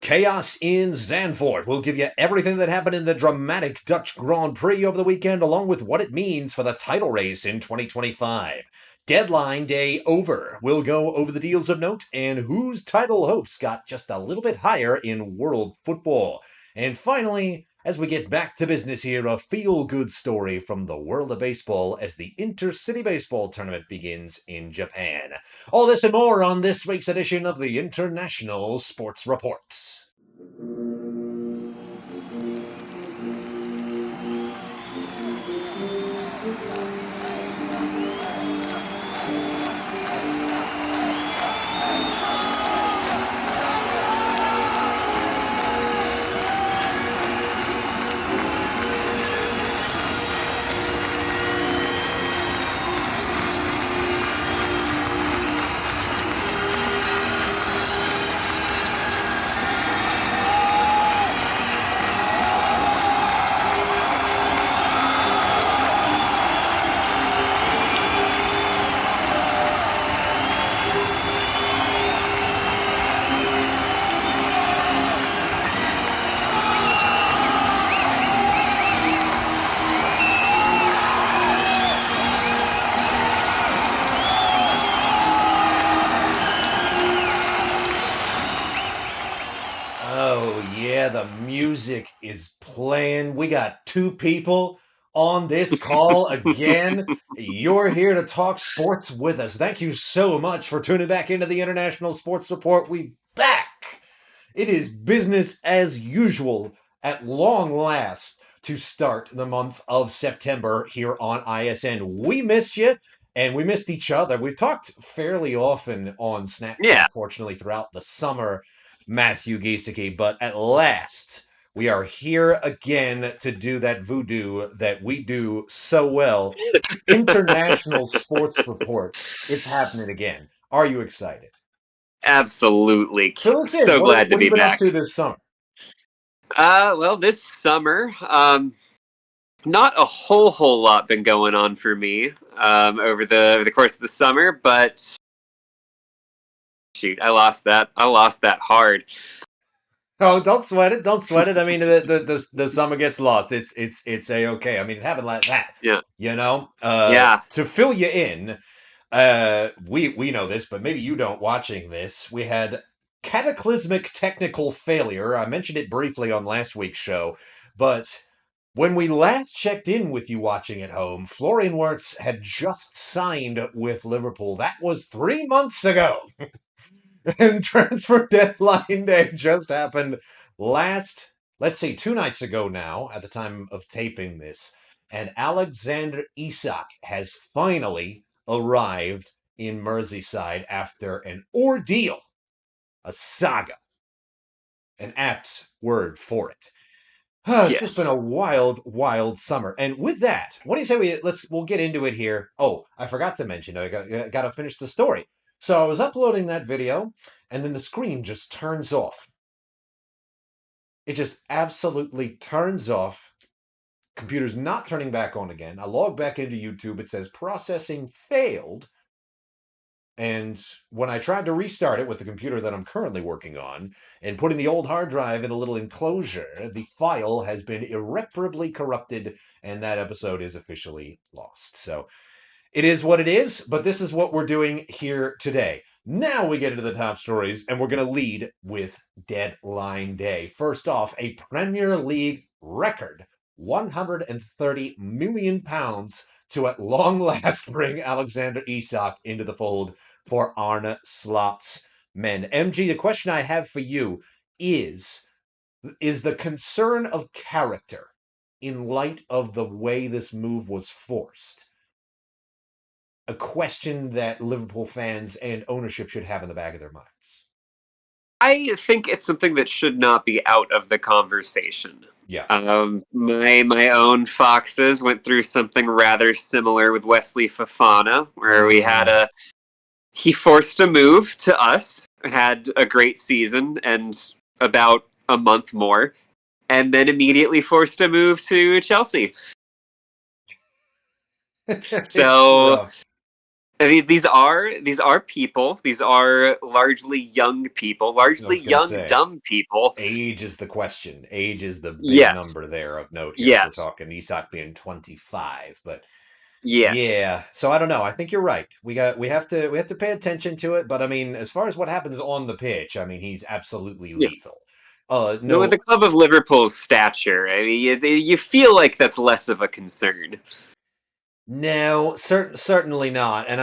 Chaos in Zandvoort. We'll give you everything that happened in the dramatic Dutch Grand Prix over the weekend, along with what it means for the title race in 2025. Deadline day over. We'll go over the deals of note and whose title hopes got just a little bit higher in world football. And finally, as we get back to business here, a feel-good story from the world of baseball as the Intercity Baseball Tournament begins in Japan. All this and more on this week's edition of the International Sports Reports. The music is playing. We got two people on this call again. You're here to talk sports with us. Thank you so much for tuning back into the International Sports Report. We back. It is business as usual at long last to start the month of September here on ISN. We missed you. And we missed each other. We've talked fairly often on Snapchat, fortunately, throughout the summer, Matthew Giesecke, but at last we are here again to do that voodoo that we do so well. International Sports Report. It's happening again. Are you excited? Absolutely. Fill us in. So glad to be back. What have you been up to this summer? Well, this summer, not a whole lot been going on for me over the course of the summer, but shoot, I lost that hard. Oh, don't sweat it. Don't sweat it. I mean, the summer gets lost. It's a-okay. I mean, it happened like that. Yeah. You know? Yeah. To fill you in, we know this, but maybe you don't watching this. We had cataclysmic technical failure. I mentioned it briefly on last week's show, but when we last checked in with you watching at home, Florian Wirtz had just signed with Liverpool. That was 3 months ago. And transfer deadline day just happened last, let's say 2 nights ago now, at the time of taping this. And Alexander Isak has finally arrived in Merseyside after an ordeal, a saga, an apt word for it. It's just been a wild summer. And with that, what do you say we'll get into it here? Oh, I forgot to mention, I got to finish the story. So I was uploading that video, and then the screen just turns off. It just absolutely turns off. Computer's not turning back on again. I log back into YouTube. It says processing failed. And when I tried to restart it with the computer that I'm currently working on and putting the old hard drive in a little enclosure, the file has been irreparably corrupted, and that episode is officially lost. So it is what it is, but this is what we're doing here today. Now we get into the top stories, and we're going to lead with Deadline Day. First off, a Premier League record, £130 million to at long last bring Alexander Isak into the fold for Arne Slot's men. MG, the question I have for you is the concern of character in light of the way this move was forced a question that Liverpool fans and ownership should have in the back of their minds? I think it's something that should not be out of the conversation. Yeah. My own Foxes went through something rather similar with Wesley Fofana, where we had he forced a move to us, had a great season and about a month more, and then immediately forced a move to Chelsea. So I mean, these are people. These are largely young people, I largely was gonna young, say, dumb people. age is the question. Age is the big Yes, number there of note here. If we're yes, talking Isak being 25, but yes, yeah. So I don't know. I think you're right. We have to pay attention to it. But I mean, as far as what happens on the pitch, I mean, he's absolutely yeah. lethal. No, with the No, club of Liverpool's stature, I mean, you feel like that's less of a concern. no, certainly not. And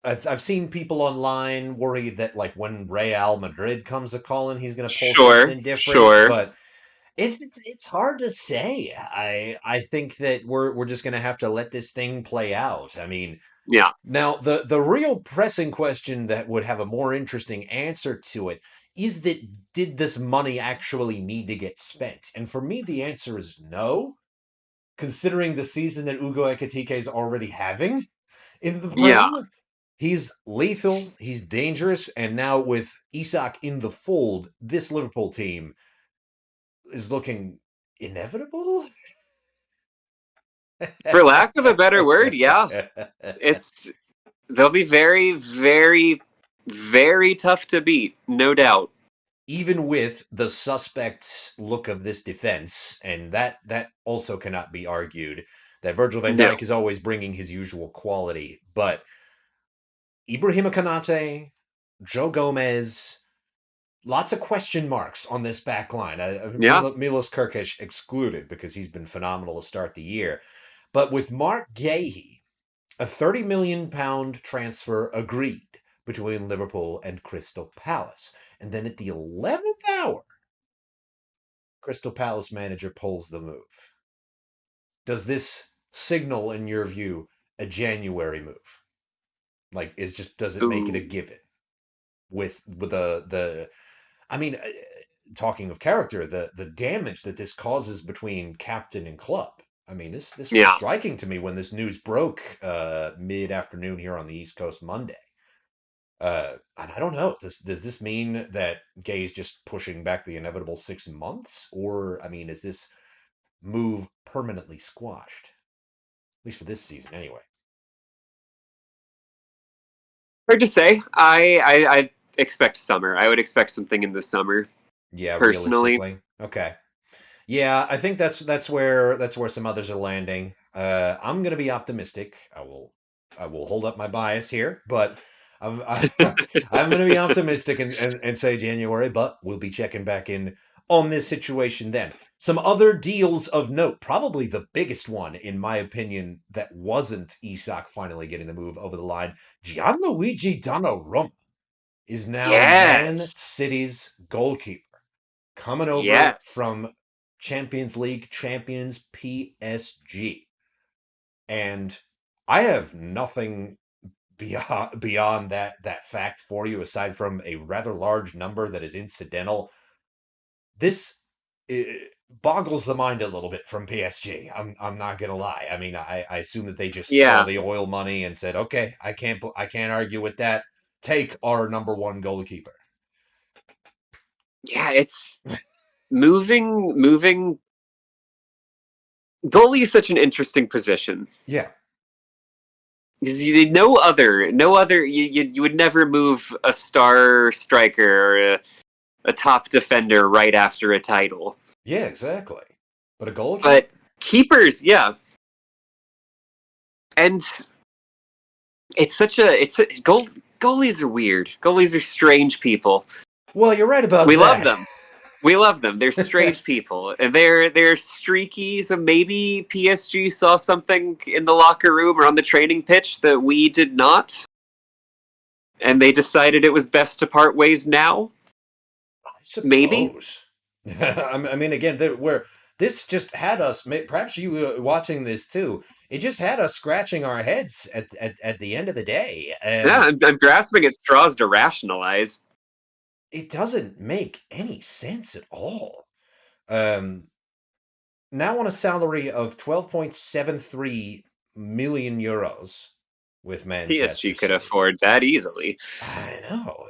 I've seen people online worry that like when Real Madrid comes a calling, he's going to pull Sure, something different. sure. But it's hard to say. I think that we're just going to have to let this thing play out. I mean, Yeah, now the real pressing question that would have a more interesting answer to it is that did this money actually need to get spent? And for me, the answer is no, considering the season that Ugo Ekitike is already having in the yeah. Prem. He's lethal, he's dangerous, and now with Isak in the fold, this Liverpool team is looking inevitable. For lack of a better word, yeah. It's They'll be very, very, very tough to beat, no doubt. Even with the suspect look of this defense, and that also cannot be argued, that Virgil van No. Dijk is always bringing his usual quality, but Ibrahima Kanate, Joe Gomez, lots of question marks on this back line. Yeah. Milos Kirkic excluded because he's been phenomenal to start the year. But with Mark Gahey, a £30 million transfer agreed between Liverpool and Crystal Palace. And then at the 11th hour, Crystal Palace manager pulls the move. Does this signal, in your view, a January move? Like, does it make it a Ooh. given? With the I mean, talking of character, the damage that this causes between captain and club. I mean, this was Yeah. striking to me when this news broke mid afternoon here on the East Coast Monday. And I don't know. Does this mean that Gay's just pushing back the inevitable 6 months, or I mean, is this move permanently squashed? At least for this season, anyway. Hard to say. I expect summer. I would expect something in the summer, Yeah, personally. realistically. Okay. Yeah, I think that's where some others are landing. I'm gonna be optimistic. I will hold up my bias here, but I'm gonna be optimistic and say January, but we'll be checking back in on this situation then. Some other deals of note, probably the biggest one, in my opinion, that wasn't Isak finally getting the move over the line. Gianluigi Donnarumma is now Man Yes. City's goalkeeper coming over Yes. from Champions League champions PSG. And I have nothing beyond that fact for you aside from a rather large number that is incidental. This boggles the mind a little bit from PSG. I'm not gonna lie. I mean, I assume that they just saw Yeah. the oil money and said, okay, I can't argue with that. Take our number one goalkeeper. Yeah, it's moving. Goalie is such an interesting position. Yeah, Because no other, you would never move a star striker or a top defender right after a title. yeah, exactly. But a goalkeeper? But keepers, yeah. And goalies are weird. Goalies are strange people. Well, you're right about We love that. them. We love them. They're strange people, and they're streaky. So maybe PSG saw something in the locker room or on the training pitch that we did not, and they decided it was best to part ways now. I Maybe. suppose. I mean, again, where this just had us. Perhaps you watching this too. It just had us scratching our heads at the end of the day, Yeah, and I'm grasping at straws to rationalize. it doesn't make any sense at all. Um, Now on a salary of 12.73 million euros with Manchester PSG could City. afford that easily. I know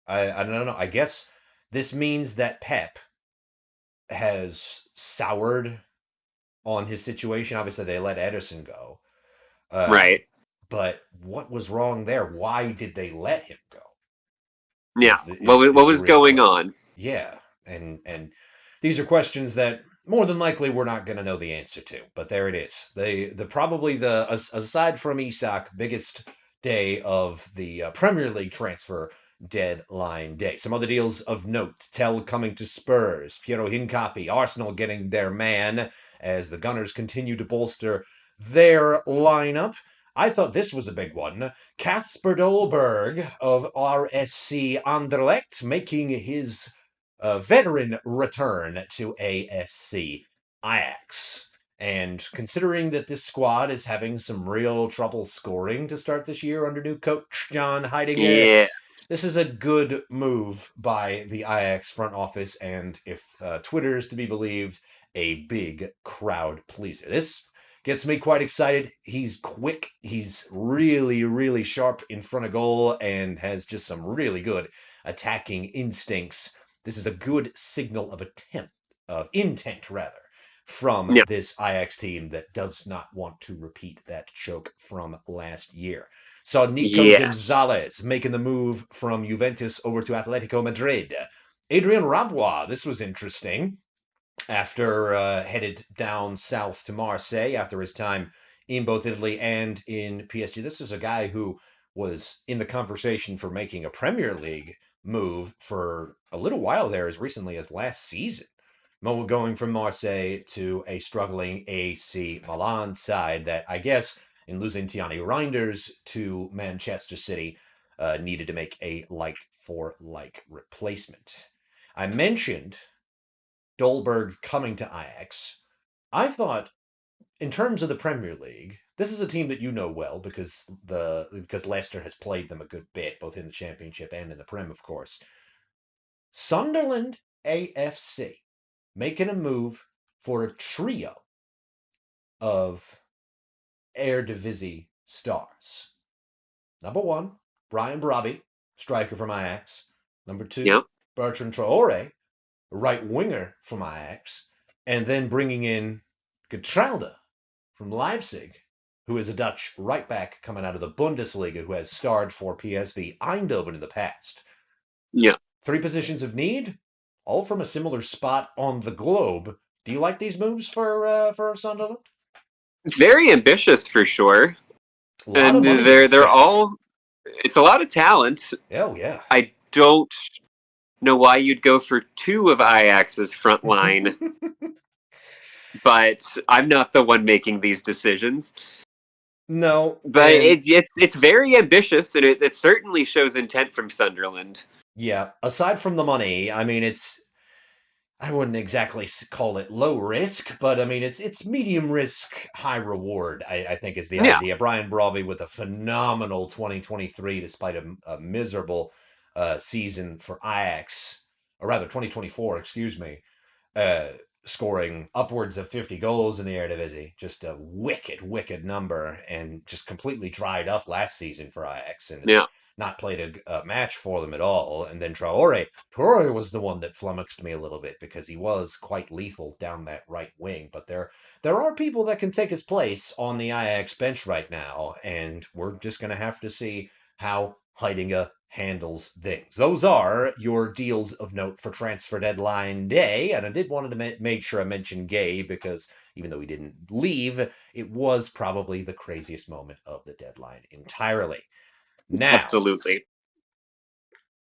I don't know. I guess this means that Pep has soured on his situation. Obviously, they let Ederson go, um, Right. but what was wrong there? Why did they let him go? Yeah. What Is the was real going question. on? Yeah, and these are questions that more than likely we're not going to know the answer to. But there it is. The probably aside from Isak, biggest day of the Premier League transfer deadline day. Some other deals of note: Tell coming to Spurs, Piero Hincapi, Arsenal getting their man as the Gunners continue to bolster their lineup. I thought this was a big one. Kasper Dolberg of RSC Anderlecht making his veteran return to AFC Ajax. And considering that this squad is having some real trouble scoring to start this year under new coach John Heidegger, Yeah. this is a good move by the Ajax front office, and if Twitter is to be believed, a big crowd pleaser. This gets me quite excited. He's quick. He's really, really sharp in front of goal and has just some really good attacking instincts. This is a good signal of intent rather, from Yeah. this Ajax team that does not want to repeat that choke from last year. Saw Nico Yes. Gonzalez making the move from Juventus over to Atletico Madrid. Adrian Rabois, this was interesting after headed down south to Marseille after his time in both Italy and in PSG. This is a guy who was in the conversation for making a Premier League move for a little while there, as recently as last season. Mo going from Marseille to a struggling AC Milan side that I guess in losing Tiani Reinders to Manchester City needed to make a like for like replacement. I mentioned Dolberg coming to Ajax. I thought, in terms of the Premier League, this is a team that you know well because Leicester has played them a good bit, both in the Championship and in the Prem, of course. Sunderland AFC making a move for a trio of Eredivisie stars. Number one, Brian Brobby, striker from Ajax. Number two, Yeah. Bertrand Traore, right winger from Ajax, and then bringing in Getralda from Leipzig, who is a Dutch right back coming out of the Bundesliga who has starred for PSV Eindhoven in the past. Yeah. Three positions of need, all from a similar spot on the globe. Do you like these moves for Sunderland? It's very ambitious for sure. A lot of And money to be they're spent. all it's a lot of talent. Oh yeah. I don't know why you'd go for two of Ajax's front line, but I'm not the one making these decisions. No, But and it's very ambitious, and it certainly shows intent from Sunderland. yeah, aside from the money, I mean I wouldn't exactly call it low risk, but I mean it's medium risk, high reward. I think is the Yeah, idea. Brian Brobby with a phenomenal 2023, despite a miserable season for Ajax, or rather 2024, excuse me, uh, scoring upwards of 50 goals in the Eredivisie. Just a wicked, wicked number, and just completely dried up last season for Ajax, and has yeah, not played a match for them at all. And then Traore was the one that flummoxed me a little bit because he was quite lethal down that right wing. But there are people that can take his place on the Ajax bench right now, and we're just going to have to see how Heidinga handles things. Those are your deals of note for transfer deadline day. And I did want to make sure I mentioned Gay because even though he didn't leave, it was probably the craziest moment of the deadline entirely. Now, absolutely.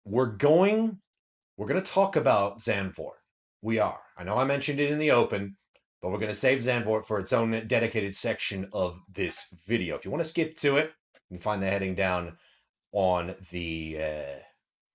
we're going we're going to talk about Zandvoort. We are. I know I mentioned it in the open, but we're going to save Zandvoort for its own dedicated section of this video. If you want to skip to it, you can find the heading down on the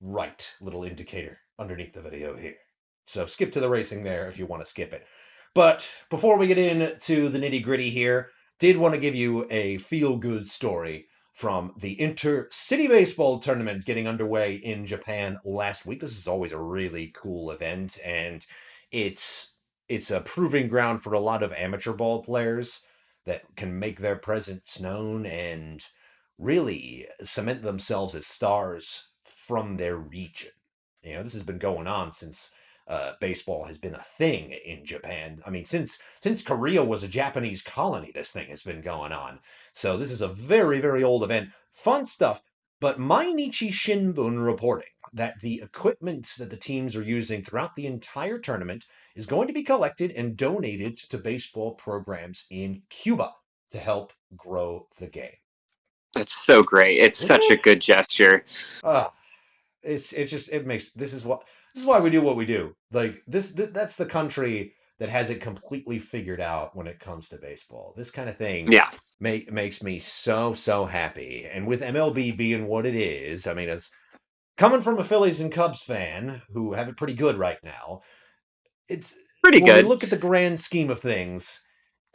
right little indicator underneath the video here. So skip to the racing there if you want to skip it. But before we get into the nitty gritty here, did want to give you a feel good story from the Intercity Baseball Tournament getting underway in Japan last week. This is always a really cool event, and it's a proving ground for a lot of amateur ball players that can make their presence known and really cement themselves as stars from their region. You know, this has been going on since baseball has been a thing in Japan. I mean, since Korea was a Japanese colony, this thing has been going on. So this is a very, very old event. Fun stuff. But Mainichi Shimbun reporting that the equipment that the teams are using throughout the entire tournament is going to be collected and donated to baseball programs in Cuba to help grow the game. That's so great. It's such a good gesture. It makes this is why we do what we do. Like that's the country that has it completely figured out when it comes to baseball. This kind of thing makes me so happy. And with MLB being what it is, I mean, it's coming from a Phillies and Cubs fan who have it pretty good right now. It's pretty good. When we look at the grand scheme of things,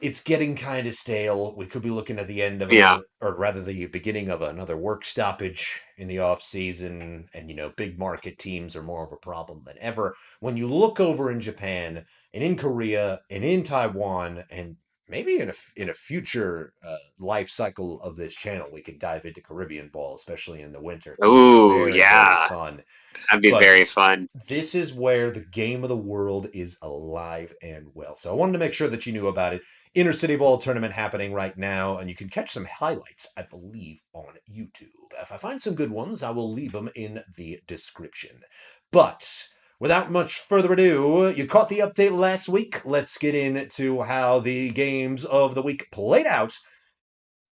it's getting kind of stale. We could be looking at the end of or rather the beginning of another work stoppage in the off season, and big market teams are more of a problem than ever. When you look over in Japan and in Korea and in Taiwan, and maybe in a future life cycle of this channel, we can dive into Caribbean ball, especially in the winter. Oh yeah, very fun. That'd be very fun. This is where the game of the world is alive and well. So I wanted to make sure that you knew about it. Intercity Ball tournament happening right now, and you can catch some highlights, I believe, on YouTube. If I find some good ones, I will leave them in the description. But without much further ado, you caught the update last week. Let's get into how the games of the week played out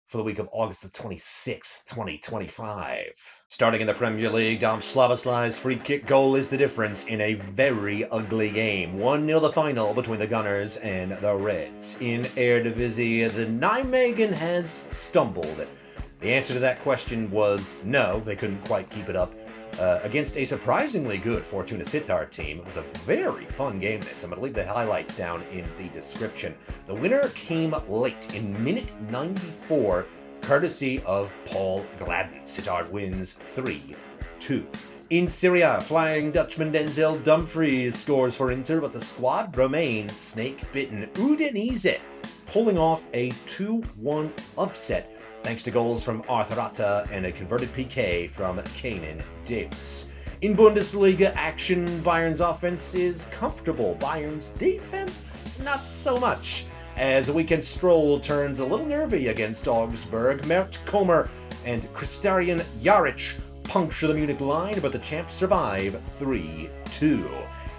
for the week of August the 26th, 2025. Starting in the Premier League, Dom Szoboszlai's free kick goal is the difference in a very ugly game. 1-0 the final between the Gunners and the Reds. In Eredivisie, the Nijmegen has stumbled. The answer to that question was no, they couldn't quite keep it up. Against a surprisingly good Fortuna Sittard team. It was a very fun game this. I'm going to leave the highlights down in the description. The winner came late in minute 94, courtesy of Paul Gladden. Sittard wins 3-2. In Serie A, Flying Dutchman Denzel Dumfries scores for Inter, but the squad remains snake-bitten. Udinese pulling off a 2-1 upset, thanks to goals from Arthur Atta and a converted PK from Kenan Davis. In Bundesliga action, Bayern's offense is comfortable. Bayern's defense, not so much. As a weekend stroll turns a little nervy against Augsburg, Mert Kommer and Kristarian Jaric puncture the Munich line, but the champs survive 3-2.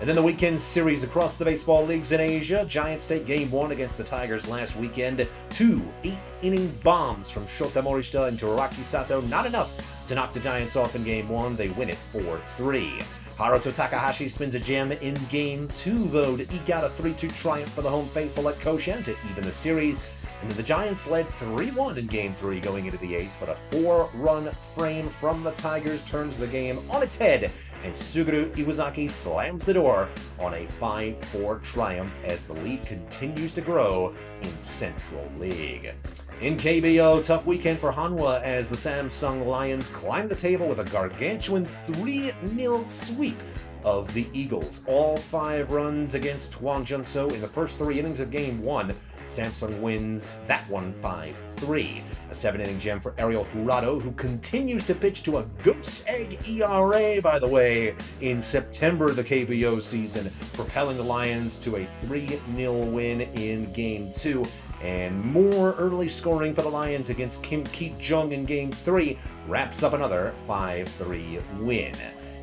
And then the weekend series across the baseball leagues in Asia. Giants take game 1 against the Tigers last weekend. 2 8-inning bombs from Shota Morishita and Teraki Sato. Not enough to knock the Giants off in game 1. They win it 4-3. Haruto Takahashi spins a gem in game 2, though, to eke out a 3-2 triumph for the home faithful at Koshen to even the series. And then the Giants led 3-1 in Game 3 going into the 8th, but a 4-run frame from the Tigers turns the game on its head, and Suguru Iwazaki slams the door on a 5-4 triumph as the lead continues to grow in Central League. In KBO, tough weekend for Hanwha as the Samsung Lions climb the table with a gargantuan 3-0 sweep of the Eagles. All 5 runs against Hwangjeonso in the first 3 innings of Game 1. Samsung wins that one 5-3. A 7-inning gem for Ariel Jurado, who continues to pitch to a goose egg ERA, by the way, in September of the KBO season, propelling the Lions to a 3-0 win in Game 2. And more early scoring for the Lions against Kim Ki-jung in Game 3 wraps up another 5-3 win.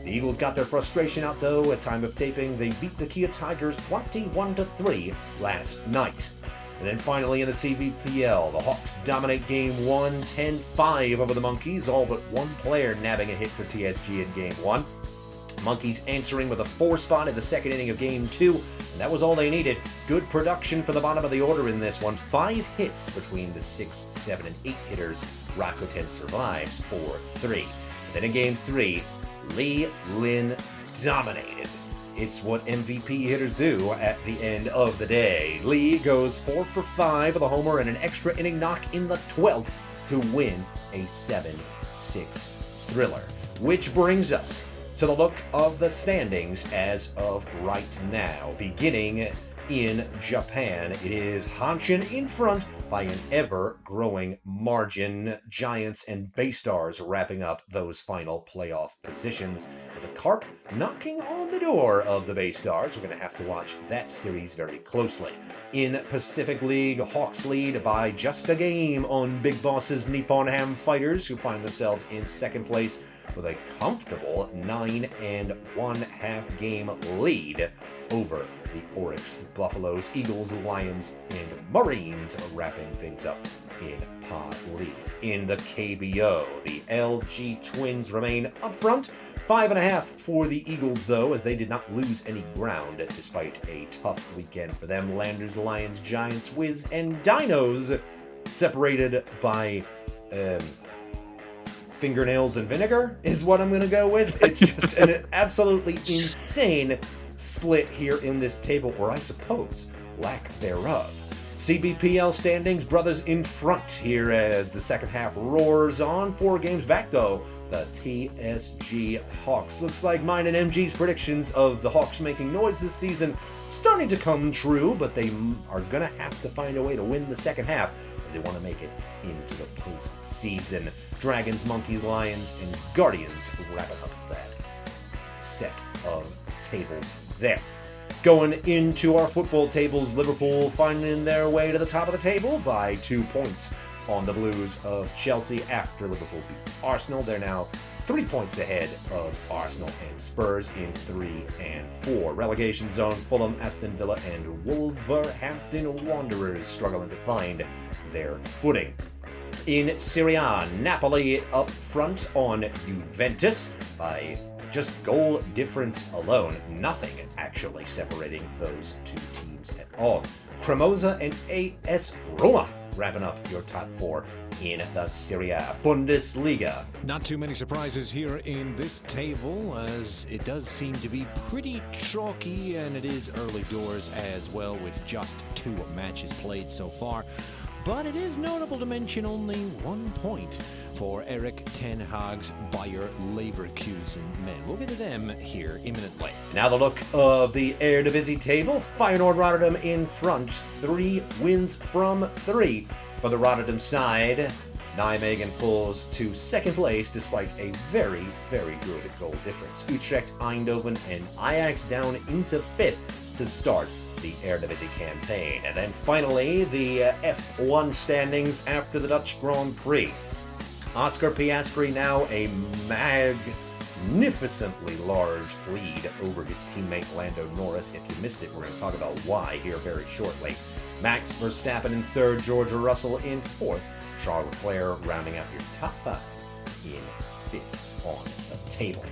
The Eagles got their frustration out, though. At time of taping, they beat the Kia Tigers 21-3 last night. And then finally in the CBPL, the Hawks dominate Game 1, 10-5 over the Monkeys, all but one player nabbing a hit for TSG in Game 1. Monkeys answering with a 4 spot in the second inning of Game 2, and that was all they needed. Good production for the bottom of the order in this one. 5 hits between the 6, 7, and 8 hitters. Rakuten survives 4-3. Then in Game 3, Lee Lin dominated. It's what MVP hitters do at the end of the day. Lee goes 4 for 5 with a homer and an extra inning knock in the 12th to win a 7-6 thriller. Which brings us to the look of the standings as of right now. Beginning in Japan, it is Hanshin in front by an ever-growing margin. Giants and Baystars wrapping up those final playoff positions, with the Carp knocking on the door of the Baystars. We're going to have to watch that series very closely. In Pacific League, Hawks lead by just a game on Big Boss's Nippon Ham Fighters, who find themselves in second place with a comfortable 9 1/2 game lead over the Oryx Buffaloes. Eagles, Lions, and Marines are wrapping things up in Pod League. In the KBO, the LG Twins remain up front. 5.5 for the Eagles, though, as they did not lose any ground despite a tough weekend for them. Landers, Lions, Giants, Wiz, and Dinos separated by fingernails and vinegar is what I'm going to go with. It's just an absolutely insane split here in this table, or I suppose lack thereof. CBPL standings, brothers in front here as the second half roars on. 4 games back, though, the TSG Hawks. Looks like mine and MG's predictions of the Hawks making noise this season starting to come true, but they are going to have to find a way to win the second half if they want to make it into the postseason. Dragons, Monkeys, Lions, and Guardians wrapping up that set of tables there. Going into our football tables, Liverpool finding their way to the top of the table by 2 points on the Blues of Chelsea after Liverpool beats Arsenal. They're now 3 points ahead of Arsenal and Spurs in 3 and 4. Relegation zone, Fulham, Aston Villa, and Wolverhampton Wanderers struggling to find their footing. In Serie A, Napoli up front on Juventus by just goal difference alone. Nothing actually separating those two teams at all. Cremosa and AS Roma wrapping up your top 4 in the Serie A. Bundesliga. Not too many surprises here in this table, as it does seem to be pretty chalky, and it is early doors as well, with just 2 matches played so far. But it is notable to mention only 1 point for Erik ten Hag's Bayer Leverkusen men. We'll get to them here imminently. Now the look of the Eredivisie table. Feyenoord Rotterdam in front. 3 wins from 3 for the Rotterdam side. Nijmegen falls to second place despite a very, very good goal difference. Utrecht, Eindhoven, and Ajax down into 5th to start the Eredivisie campaign. And then finally, the F1 standings after the Dutch Grand Prix. Oscar Piastri now a magnificently large lead over his teammate Lando Norris. If you missed it, we're going to talk about why here very shortly. Max Verstappen in 3rd, George Russell in 4th, Charles Leclerc rounding out your top 5 in 5th on the table.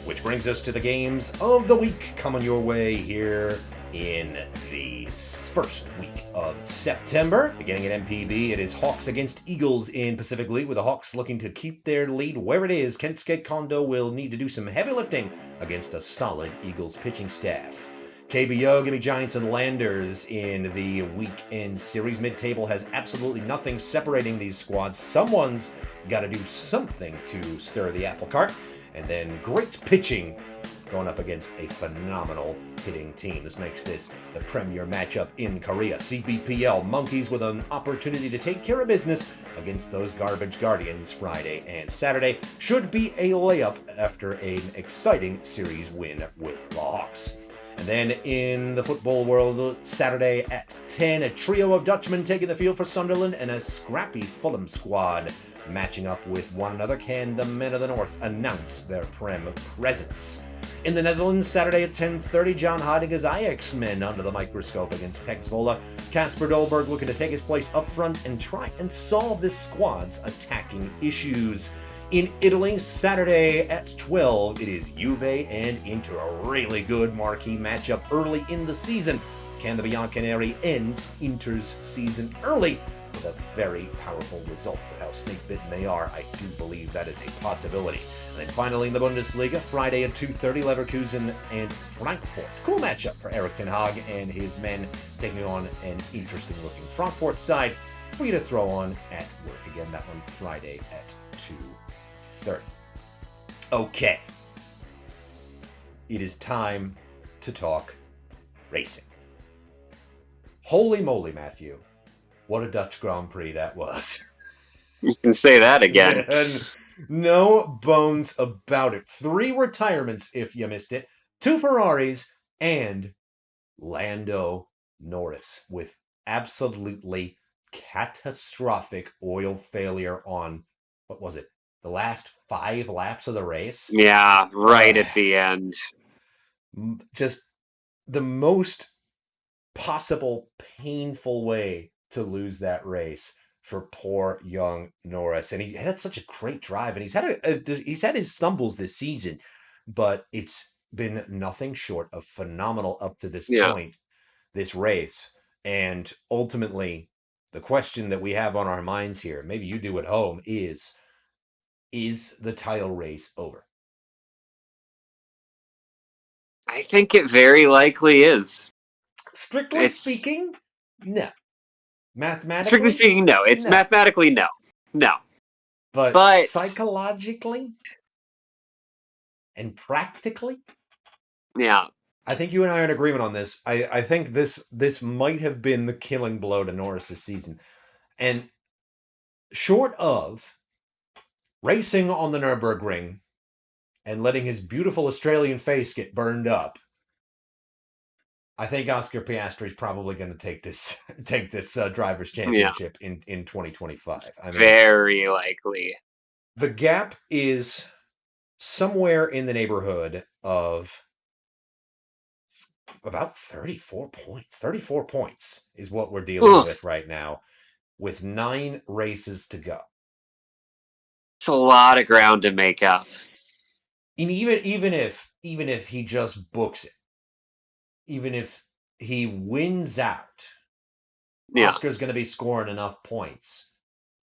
Which brings us to the games of the week coming your way here in the first week of September. Beginning at MPB, it is Hawks against Eagles in Pacific League, with the Hawks looking to keep their lead where it is. Kensuke Kondo will need to do some heavy lifting against a solid Eagles pitching staff. KBO, give me Giants and Landers in the weekend series. Mid-table has absolutely nothing separating these squads. Someone's got to do something to stir the apple cart. And then great pitching going up against a phenomenal hitting team. This makes this the premier matchup in Korea. CBPL, Monkeys with an opportunity to take care of business against those garbage Guardians Friday and Saturday. Should be a layup after an exciting series win with the Hawks. And then in the football world, Saturday at 10, a trio of Dutchmen taking the field for Sunderland and a scrappy Fulham squad matching up with one another. Can the men of the North announce their Prem presence? In the Netherlands, Saturday at 10:30, John Heidegger's Ajax men under the microscope against Pek Zwolle. Casper Dolberg looking to take his place up front and try and solve this squad's attacking issues. In Italy, Saturday at 12, it is Juve and Inter, a really good marquee matchup early in the season. Can the Bianconeri end Inter's season early with a very powerful result? With how snake-bitten they are, I do believe that is a possibility. And then finally in the Bundesliga, Friday at 2:30, Leverkusen and Frankfurt. Cool matchup for Erik ten Hag and his men, taking on an interesting-looking Frankfurt side for you to throw on at work. Again, that one Friday at 2:30. Okay. It is time to talk racing. Holy moly, Matthew. What a Dutch Grand Prix that was. You can say that again. And no bones about it. 3 retirements, if you missed it, 2 Ferraris, and Lando Norris with absolutely catastrophic oil failure on, what was it, the last 5 laps of the race? Yeah, right at the end. Just the most possible painful way to lose that race for poor young Norris. And he had such a great drive, and he's had his stumbles this season, but it's been nothing short of phenomenal up to this point, this race. And ultimately, the question that we have on our minds here, maybe you do at home, is the title race over? I think it very likely is. Strictly speaking, no. Mathematically? Strictly speaking, no. It's mathematically no. No. But psychologically and practically? Yeah. I think you and I are in agreement on this. I think this might have been the killing blow to Norris this season. And short of racing on the Nürburgring and letting his beautiful Australian face get burned up, I think Oscar Piastri is probably going to take this drivers' championship in 2025. I mean, very likely. The gap is somewhere in the neighborhood of about 34 points. 34 points is what we're dealing with right now, with 9 races to go. It's a lot of ground to make up. And even if he just books it, even if he wins out, Oscar's going to be scoring enough points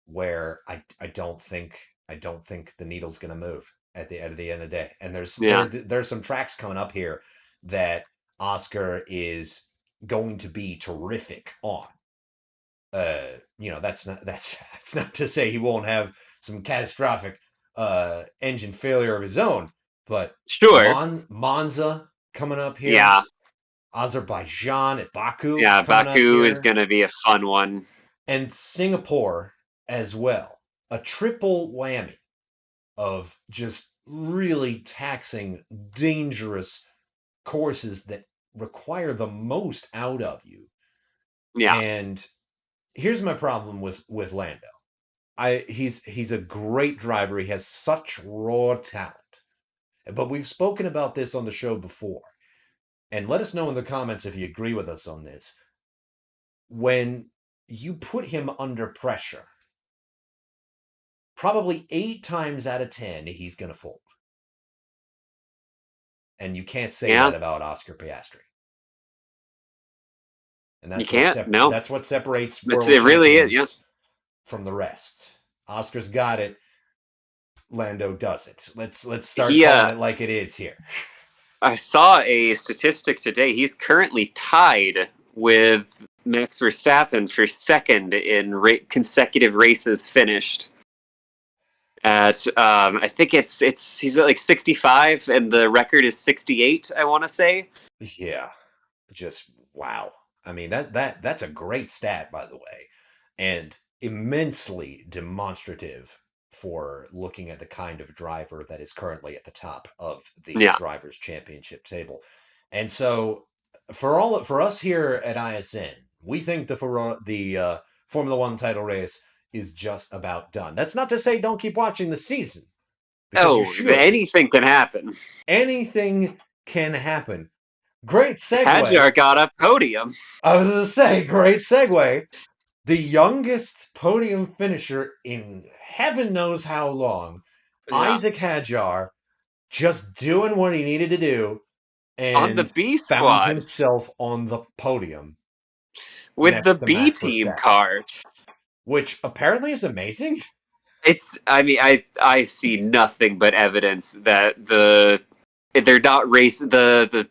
where I don't think the needle's going to move at the end of the day. And there's some tracks coming up here that Oscar is going to be terrific on. That's not to say he won't have some catastrophic engine failure of his own, but sure. Monza coming up here. Yeah. Azerbaijan at Baku. Yeah, Baku is going to be a fun one. And Singapore as well. A triple whammy of just really taxing, dangerous courses that require the most out of you. Yeah. And here's my problem with Lando. He's a great driver. He has such raw talent. But we've spoken about this on the show before. And let us know in the comments if you agree with us on this. When you put him under pressure, probably 8 times out of 10, he's going to fold. And you can't say that about Oscar Piastri. And that's that's what separates world champions from the rest. Oscar's got it. Lando doesn't. Let's start calling it like it is here. I saw a statistic today. He's currently tied with Max Verstappen for second in consecutive races finished. At I think he's at like 65, and the record is 68. I want to say. Yeah, just wow. I mean that's a great stat, by the way, and immensely demonstrative for looking at the kind of driver that is currently at the top of the Drivers' Championship table. And so for us here at ISN, we think the Formula One title race is just about done. That's not to say don't keep watching the season. Anything can happen. Anything can happen. Great segue. Hadjar got a podium. I was going to say, great segue. The youngest podium finisher in heaven knows how long, Isaac Hadjar, just doing what he needed to do, and on the B squad, found himself on the podium with the B team car, which apparently is amazing. I see nothing but evidence that they're not racing the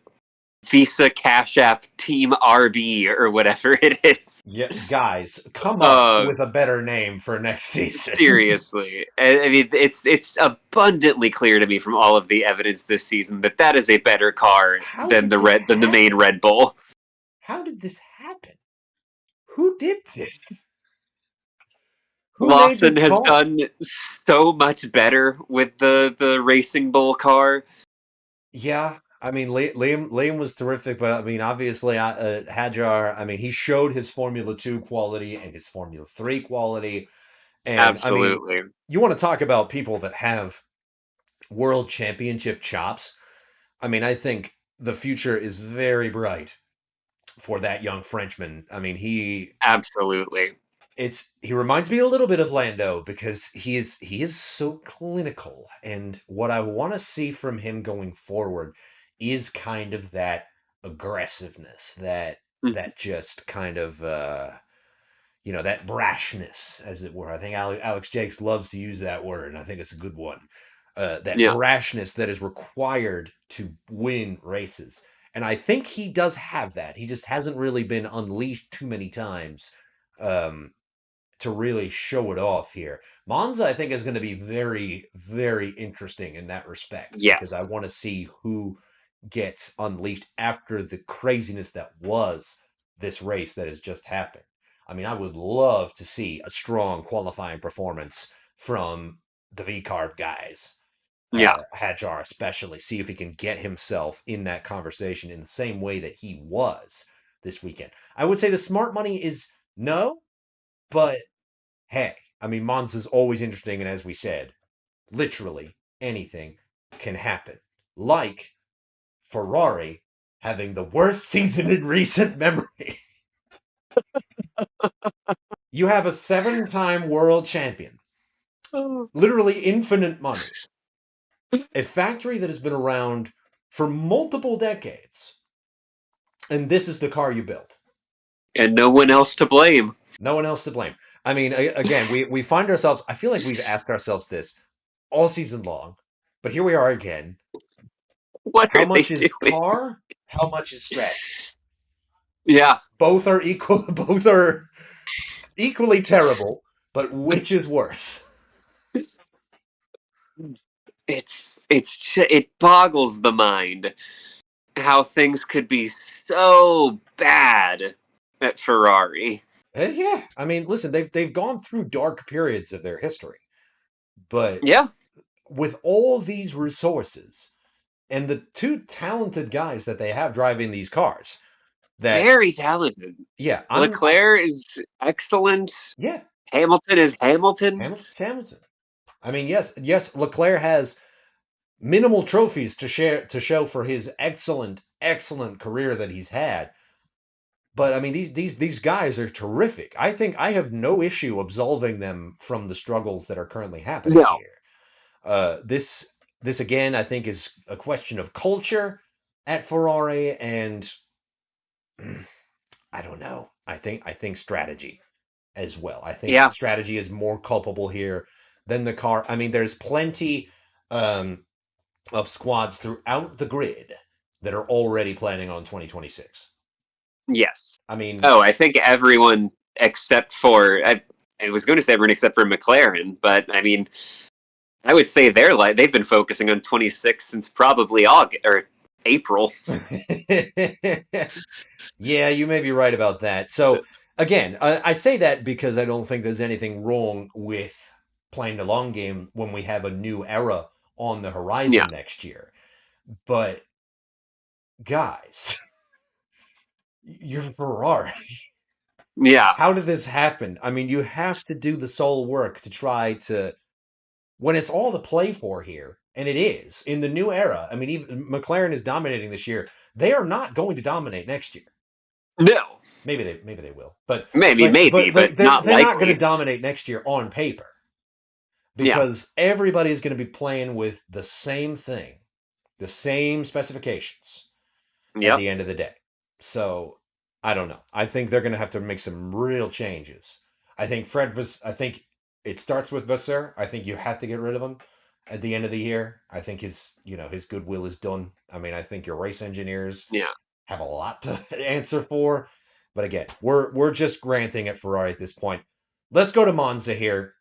Visa Cash App Team RB or whatever it is. Yeah, guys, come up with a better name for next season. Seriously. I mean, it's abundantly clear to me from all of the evidence this season that is a better car than the main Red Bull. How did this happen? Who did this? Who made Lawson this has call? done so much better with the Racing Bull car. Yeah, I mean, Liam was terrific, but I mean, obviously, Hadjar. I mean, he showed his Formula Two quality and his Formula Three quality, and I mean, Absolutely. you want to talk about people that have world championship chops. I mean, I think the future is very bright for that young Frenchman. I mean, Absolutely. he reminds me a little bit of Lando because he is so clinical, and what I want to see from him going forward is kind of that aggressiveness, that just kind of that brashness, as it were. I think Alex Jakes loves to use that word, and I think it's a good one. That Yeah. brashness that is required to win races. And I think he does have that. He just hasn't really been unleashed too many times um, to really show it off here. Monza, I think, is going to be very, very interesting in that respect because Yes. I want to see who gets unleashed after the craziness that was this race that has just happened. I mean, I would love to see a strong qualifying performance from the V-Carb guys. Yeah. Hadjar especially, see if he can get himself in that conversation in the same way that he was this weekend. I would say the smart money is no, but hey, I mean, Monza's always interesting, and as we said, literally anything can happen. Like Ferrari having the worst season in recent memory. You have a 7-time world champion, literally infinite money, a factory that has been around for multiple decades, and this is the car you built. And no one else to blame. No one else to blame. I mean, again, we find ourselves, I feel like we've asked ourselves this all season long, but here we are again. What How are they much is doing? car? How much is strategy? Yeah. Both are equal. Both are equally terrible, but which is worse? It boggles the mind how things could be so bad at Ferrari. Yeah, I mean, listen, they've gone through dark periods of their history, but Yeah. with all these resources and the two talented guys that they have driving these cars, that Very talented. yeah, Leclerc is excellent. yeah, Hamilton is Hamilton. Hamilton's Hamilton. I mean, yes, Leclerc has minimal trophies to show for his excellent career that he's had. But I mean, these guys are terrific. I think I have no issue absolving them from the struggles that are currently happening No. here. This again, I think, is a question of culture at Ferrari, and I don't know. I think strategy as well. I think Yeah. strategy is more culpable here than the car. I mean, there's plenty of squads throughout the grid that are already planning on 2026. Yes. I mean, Oh, I think everyone except for I was going to say everyone except for McLaren, but I mean, I would say they've been focusing on 26 since probably August or April. yeah, you may be right about that. So again, I say that because I don't think there's anything wrong with playing the long game when we have a new era on the Yeah. horizon next year. But guys, you're Ferrari. Yeah. How did this happen? I mean, you have to do the soul work to try to, when it's all to play for here, and it is in the new era. I mean, even McLaren is dominating this year. They are not going to dominate next year. No. Maybe they will, but Maybe, but they're not not going to likely. dominate next year on paper Yeah. because everybody's going to be playing with the same thing, the same specifications at Yep. the end of the day. So I don't know. I think they're going to have to make some real changes. I think I think it starts with Vasseur. I think you have to get rid of him at the end of the year. I think his goodwill is done. I mean, I think your race engineers Yeah. have a lot to answer for. But again, we're just granting at Ferrari at this point. Let's go to Monza here.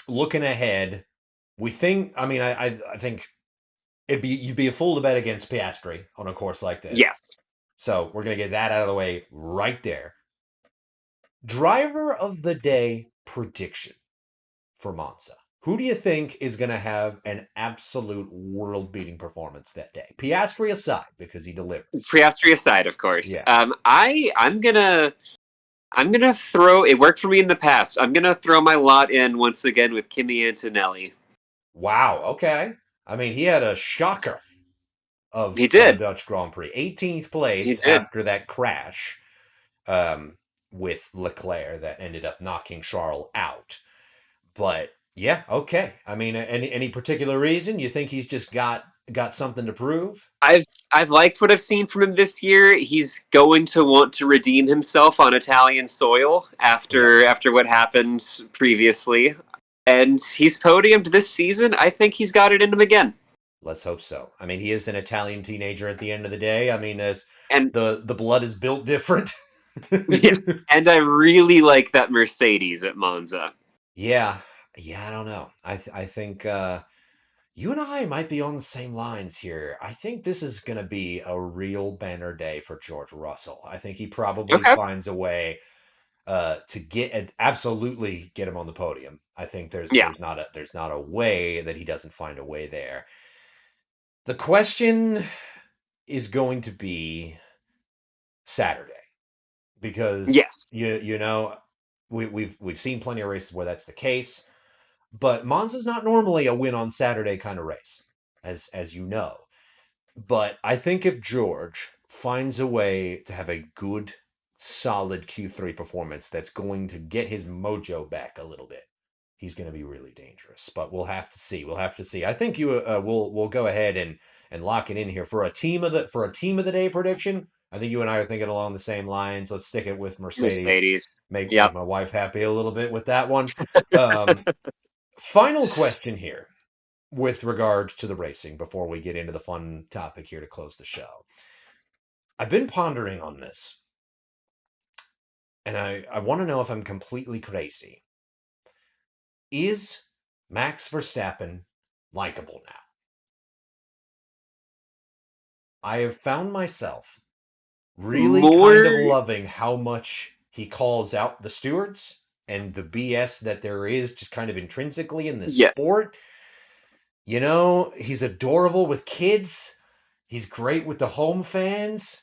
Looking ahead, we think. I mean, I think you'd be a fool to bet against Piastri on a course like this. Yes. So we're gonna get that out of the way right there. Driver of the day prediction. for Monza? Who do you think is going to have an absolute world-beating performance that day? Piastri aside, because he delivered. Piastri aside, of course. Yeah. I'm gonna throw. It worked for me in the past. I'm gonna throw my lot in once again with Kimi Antonelli. Wow. Okay. I mean, he had a shocker of He did. the Dutch Grand Prix. 18th place He did. after that crash with Leclerc that ended up knocking Charles out. But yeah, okay. I mean, any particular reason you think he's just got something to prove? I've liked what I've seen from him this year. He's going to want to redeem himself on Italian soil after what happened previously, and he's podiumed this season. I think he's got it in him again. Let's hope so. I mean, he is an Italian teenager at the end of the day. I mean, and the blood is built different. Yeah, and I really like that Mercedes at Monza. Yeah, I don't know. I think you and I might be on the same lines here. I think this is going to be a real banner day for George Russell. I think he probably finds a way to absolutely get him on the podium. I think there's not a way that he doesn't find a way there. The question is going to be Saturday, because you know we've seen plenty of races where that's the case, but Monza's not normally a win on Saturday kind of race, as you know. But I think if George finds a way to have a good, solid Q3 performance that's going to get his mojo back a little bit, he's going to be really dangerous. But we'll have to see. I think we'll go ahead and lock it in here for a team of the day prediction. I think you and I are thinking along the same lines. Let's stick it with Mercedes. Make my wife happy a little bit with that one. Final question here with regard to the racing before we get into the fun topic here to close the show. I've been pondering on this, and I want to know if I'm completely crazy. Is Max Verstappen likable now? I have found myself really kind of loving how much he calls out the stewards and the BS that there is just kind of intrinsically in this sport. You know, he's adorable with kids. He's great with the home fans.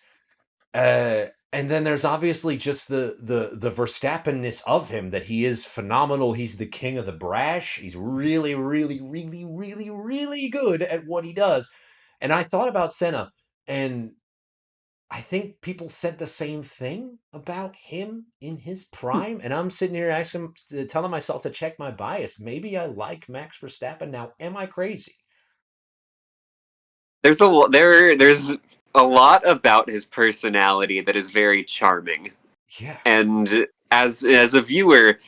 And then there's obviously just the Verstappenness of him, that he is phenomenal. He's the king of the brash. He's really, really, really, really, really good at what he does. And I thought about Senna, and I think people said the same thing about him in his prime. And I'm sitting here telling myself to check my bias. Maybe I like Max Verstappen now. Am I crazy? There's a lot about his personality that is very charming. Yeah. And as a viewer,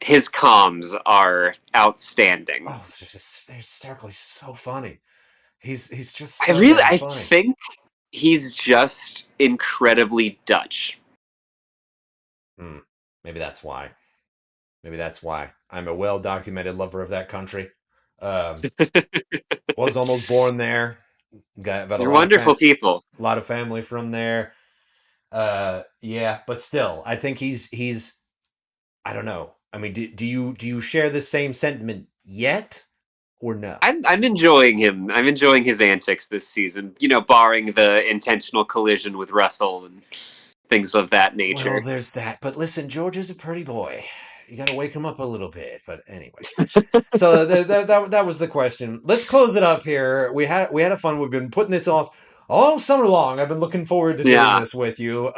his comms are outstanding. Oh, they're hysterically so funny. He's just so funny. I think he's just incredibly Dutch. Maybe that's why. I'm a well-documented lover of that country. Was almost born there. They're wonderful people. A lot of family from there. Yeah, but still, I think he's. I don't know. I mean, do you share the same sentiment yet, or no? I'm enjoying him. I'm enjoying his antics this season. You know, barring the intentional collision with Russell and things of that nature. Well, there's that. But listen, George is a pretty boy. You got to wake him up a little bit. But anyway, so that was the question. Let's close it up here. We had a fun. We've been putting this off all summer long. I've been looking forward to doing this with you.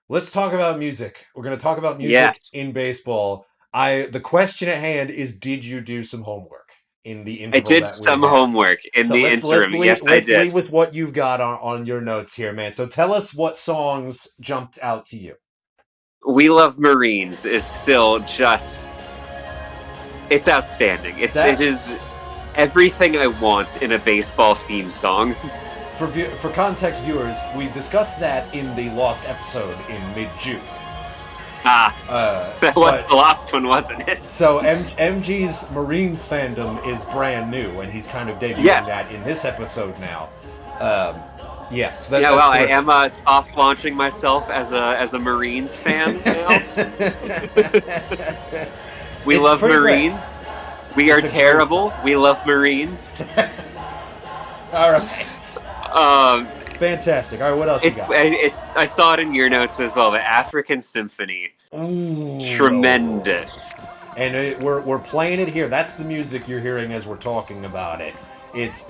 Let's talk about music. We're going to talk about music in baseball. The question at hand is: did you do some homework in the interval? I did some homework in the interim. Yes, I did. Let's leave with what you've got on your notes here, man. So tell us what songs jumped out to you. We Love Marines is still just... It's outstanding. It is everything I want in a baseball theme song. For context viewers, we discussed that in the Lost episode in mid-June. That was the last one, wasn't it? So MG's Marines fandom is brand new, and he's kind of debuting that in this episode now. So I am soft launching myself as a Marines fan now. We It's love pretty great. Marines. We are It's a great terrible. song. We love Marines. All right. Um, Fantastic. All right, what else you got? I saw it in your notes as well. The African Symphony, Ooh. tremendous. And we're playing it here. That's the music you're hearing as we're talking about it. It's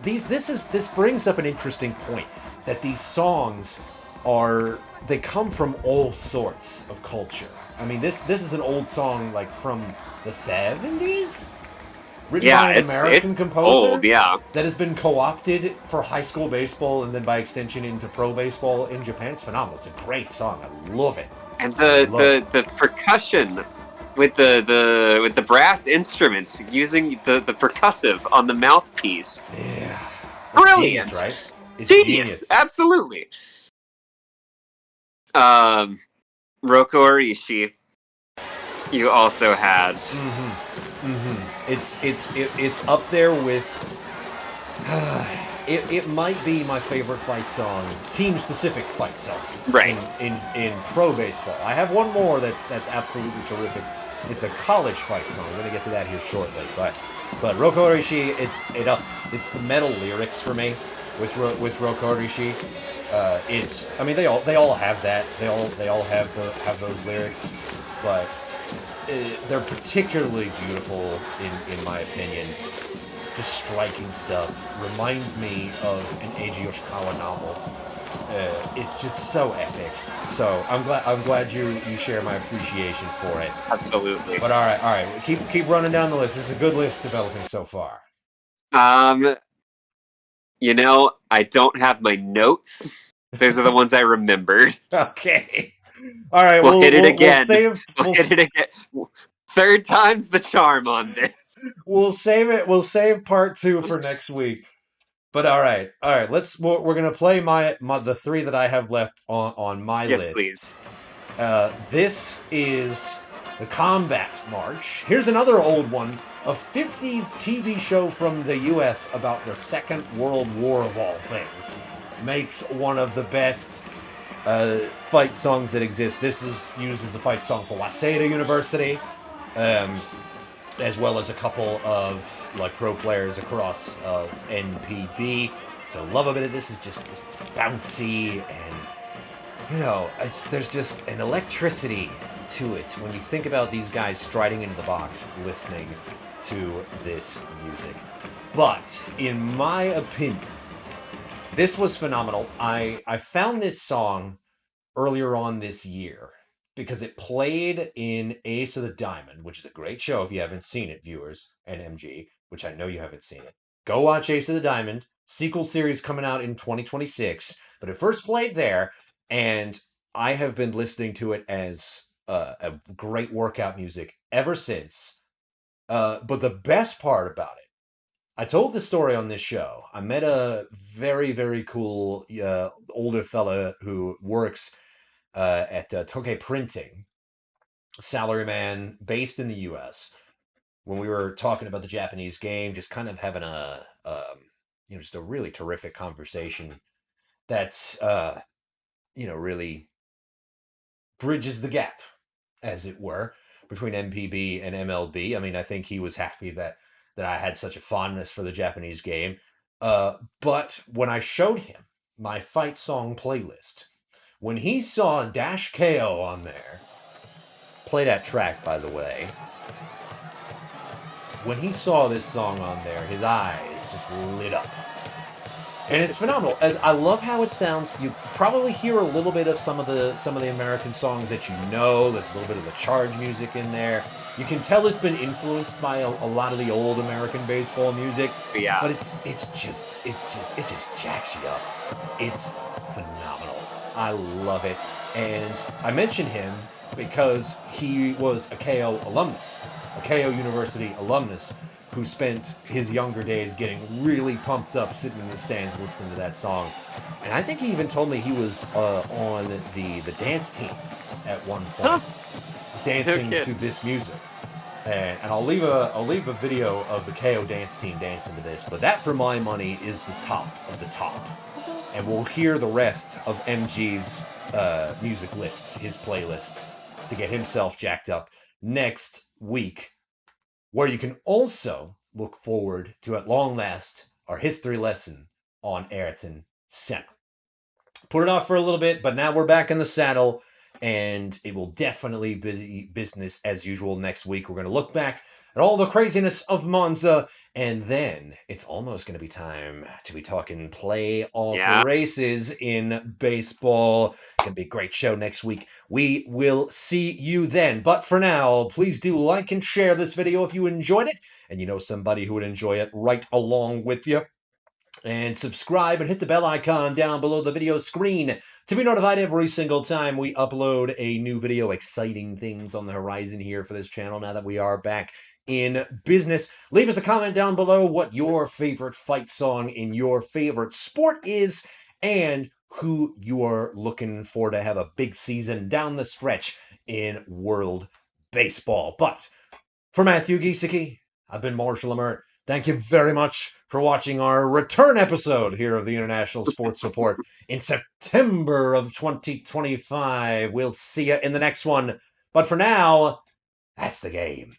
these this brings up an interesting point that these songs they come from all sorts of culture. I mean, this is an old song like from the 70s, written by Yeah, an it's American composer old. Yeah, that has been co-opted for high school baseball and then by extension into pro baseball in Japan. It's phenomenal. It's a great song. I love it. and Love it. the percussion with the brass instruments using the percussive on the mouthpiece. Yeah. It's Brilliant. genius, right? It's Genius, absolutely. Roko Orishi, you also had. It's up there with. It might be my favorite fight song, team-specific fight song, Right. in pro baseball. I have one more that's absolutely terrific. It's a college fight song. I'm gonna get to that here shortly, but Roko Orishi, it's the metal lyrics for me with Roko Orishi. I mean they all have that. They all have those lyrics, but they're particularly beautiful in my opinion. Just striking stuff. Reminds me of an Eiji Yoshikawa novel. It's just so epic. So I'm glad you share my appreciation for it. Absolutely. But all right. Keep running down the list. This is a good list developing so far. I don't have my notes. Those are the ones I remembered. Okay. All right. We'll hit it again. We'll hit it again. Third time's the charm on this. We'll save it. We'll save part 2 for next week. But all right. We're gonna play the 3 that I have left on my list. Yes, please. This is the Combat March. Here's another old one, a 50s TV show from the U.S. about the Second World War of all things. Makes one of the best fight songs that exist. This is used as a fight song for Waseda University. As well as a couple of pro players across of NPB. So love a bit of this is just bouncy and there's just an electricity to it when you think about these guys striding into the box listening to this music. But in my opinion, this was phenomenal. I found this song earlier on this year because it played in Ace of the Diamond, which is a great show if you haven't seen it, viewers, and MG, which I know you haven't seen it. Go watch Ace of the Diamond. Sequel series coming out in 2026, but it first played there, and I have been listening to it as a great workout music ever since. But the best part about it, I told this story on this show. I met a very, very cool older fella who works at Tokei Printing, salaryman based in the U.S. When we were talking about the Japanese game, just kind of having just a really terrific conversation that's really bridges the gap, as it were, between MPB and MLB. I mean, I think he was happy that I had such a fondness for the Japanese game. But when I showed him my fight song playlist, when he saw Dash KO on there, play that track, by the way. When he saw this song on there, his eyes just lit up. And it's phenomenal. I love how it sounds. You probably hear a little bit of some of the American songs that you know. There's a little bit of the charge music in there. You can tell it's been influenced by a lot of the old American baseball music. Yeah. But it just jacks you up. It's phenomenal. I love it. And I mentioned him because he was a KO alumnus, a KO University alumnus, who spent his younger days getting really pumped up sitting in the stands listening to that song. And I think he even told me he was on the dance team at one point, dancing to this music. And I'll leave a video of the KO dance team dancing to this, but that for my money is the top of the top. And we'll hear the rest of MG's music list, his playlist, to get himself jacked up next week, where you can also look forward to, at long last, our history lesson on Ayrton Senna. Put it off for a little bit, but now we're back in the saddle, and it will definitely be business as usual next week. We're going to look back at all the craziness of Monza, and then it's almost going to be time to be talking playoff races in baseball. Going to be a great show next week. We will see you then. But for now, please do like and share this video if you enjoyed it, and you know somebody who would enjoy it right along with you. And subscribe and hit the bell icon down below the video screen to be notified every single time we upload a new video. Exciting things on the horizon here for this channel now that we are back in business. Leave us a comment down below what your favorite fight song in your favorite sport is and who you're looking for to have a big season down the stretch in World Baseball. But for Matthew Giesecke, I've been Marshall Emmert. Thank you very much for watching our return episode here of the International Sports Report in September of 2025. We'll see you in the next one. But for now, that's the game.